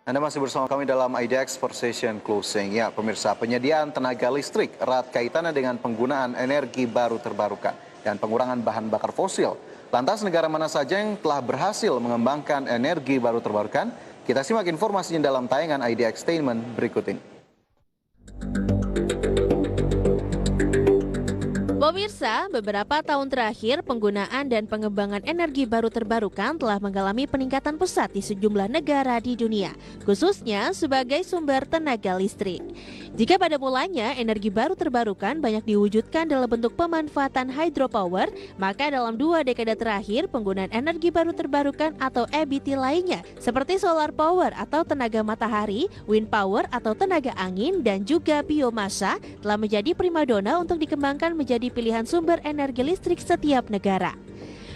Anda masih bersama kami dalam IDX Session Closing. Ya, pemirsa, penyediaan tenaga listrik erat kaitannya dengan penggunaan energi baru terbarukan dan pengurangan bahan bakar fosil. Lantas negara mana saja yang telah berhasil mengembangkan energi baru terbarukan? Kita simak informasinya dalam tayangan IDX Statement berikut ini. Pemirsa, beberapa tahun terakhir penggunaan dan pengembangan energi baru terbarukan telah mengalami peningkatan pesat di sejumlah negara di dunia, khususnya sebagai sumber tenaga listrik. Jika pada mulanya energi baru terbarukan banyak diwujudkan dalam bentuk pemanfaatan hydropower, maka dalam 2 dekade terakhir penggunaan energi baru terbarukan atau EBT lainnya seperti solar power atau tenaga matahari, wind power atau tenaga angin, dan juga biomasa telah menjadi primadona untuk dikembangkan menjadi pilihan sumber energi listrik setiap negara.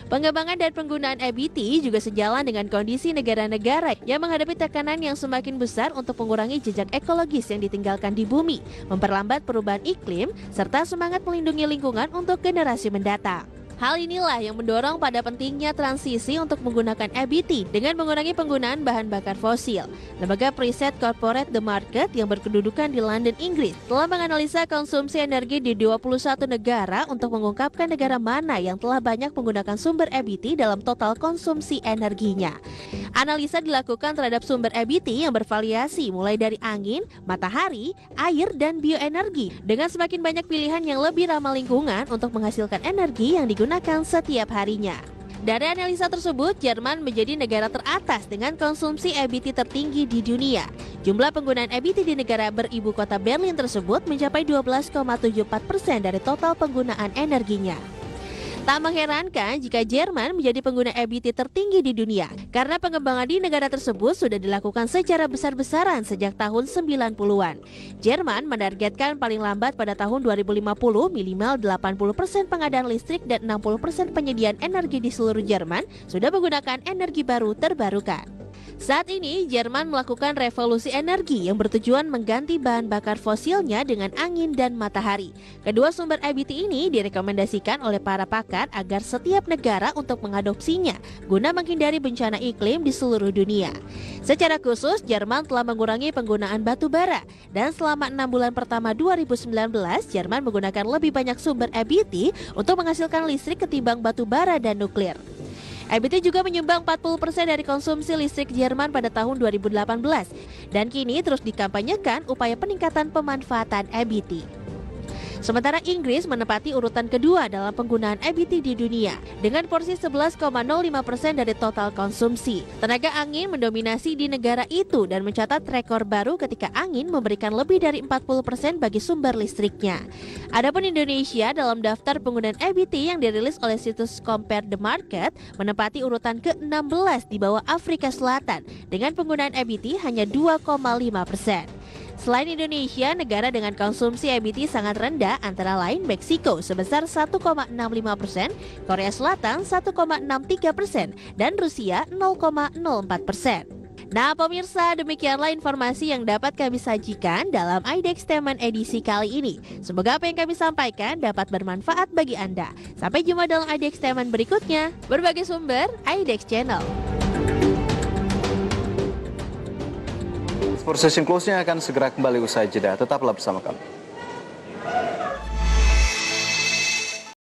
Pengembangan dan penggunaan EBT juga sejalan dengan kondisi negara-negara yang menghadapi tekanan yang semakin besar untuk mengurangi jejak ekologis yang ditinggalkan di bumi, memperlambat perubahan iklim, serta semangat melindungi lingkungan untuk generasi mendatang. Hal inilah yang mendorong pada pentingnya transisi untuk menggunakan EBT dengan mengurangi penggunaan bahan bakar fosil. Lembaga Preset Corporate The Market yang berkedudukan di London, Inggris, telah menganalisa konsumsi energi di 21 negara untuk mengungkapkan negara mana yang telah banyak menggunakan sumber EBT dalam total konsumsi energinya. Analisa dilakukan terhadap sumber EBT yang bervariasi mulai dari angin, matahari, air, dan bioenergi dengan semakin banyak pilihan yang lebih ramah lingkungan untuk menghasilkan energi yang digunakan setiap harinya. Dari analisa tersebut, Jerman menjadi negara teratas dengan konsumsi EBT tertinggi di dunia. Jumlah penggunaan EBT di negara beribu kota Berlin tersebut mencapai 12,74% dari total penggunaan energinya. Tak mengherankan jika Jerman menjadi pengguna EBT tertinggi di dunia, karena pengembangan di negara tersebut sudah dilakukan secara besar-besaran sejak tahun 90-an. Jerman menargetkan paling lambat pada tahun 2050 minimal 80% pengadaan listrik dan 60% penyediaan energi di seluruh Jerman sudah menggunakan energi baru terbarukan. Saat ini, Jerman melakukan revolusi energi yang bertujuan mengganti bahan bakar fosilnya dengan angin dan matahari. Kedua sumber EBT ini direkomendasikan oleh para pakar agar setiap negara untuk mengadopsinya guna menghindari bencana iklim di seluruh dunia. Secara khusus, Jerman telah mengurangi penggunaan batu bara dan selama 6 bulan pertama 2019, Jerman menggunakan lebih banyak sumber EBT untuk menghasilkan listrik ketimbang batu bara dan nuklir. EBT juga menyumbang 40% dari konsumsi listrik Jerman pada tahun 2018 dan kini terus dikampanyekan upaya peningkatan pemanfaatan EBT. Sementara Inggris menempati urutan kedua dalam penggunaan EBT di dunia dengan porsi 11,05% dari total konsumsi. Tenaga angin mendominasi di negara itu dan mencatat rekor baru ketika angin memberikan lebih dari 40% bagi sumber listriknya. Adapun Indonesia dalam daftar penggunaan EBT yang dirilis oleh situs Compare the Market menempati urutan ke-16 di bawah Afrika Selatan dengan penggunaan EBT hanya 2,5%. Selain Indonesia, negara dengan konsumsi EBT sangat rendah antara lain Meksiko sebesar 1,65%, Korea Selatan 1,63%, dan Rusia 0,04%. Nah pemirsa, demikianlah informasi yang dapat kami sajikan dalam IDX Statement edisi kali ini. Semoga apa yang kami sampaikan dapat bermanfaat bagi Anda. Sampai jumpa dalam IDX Statement berikutnya. Berbagai sumber, IDX Channel. Session Closing akan segera kembali usai jeda. Tetaplah bersama kami.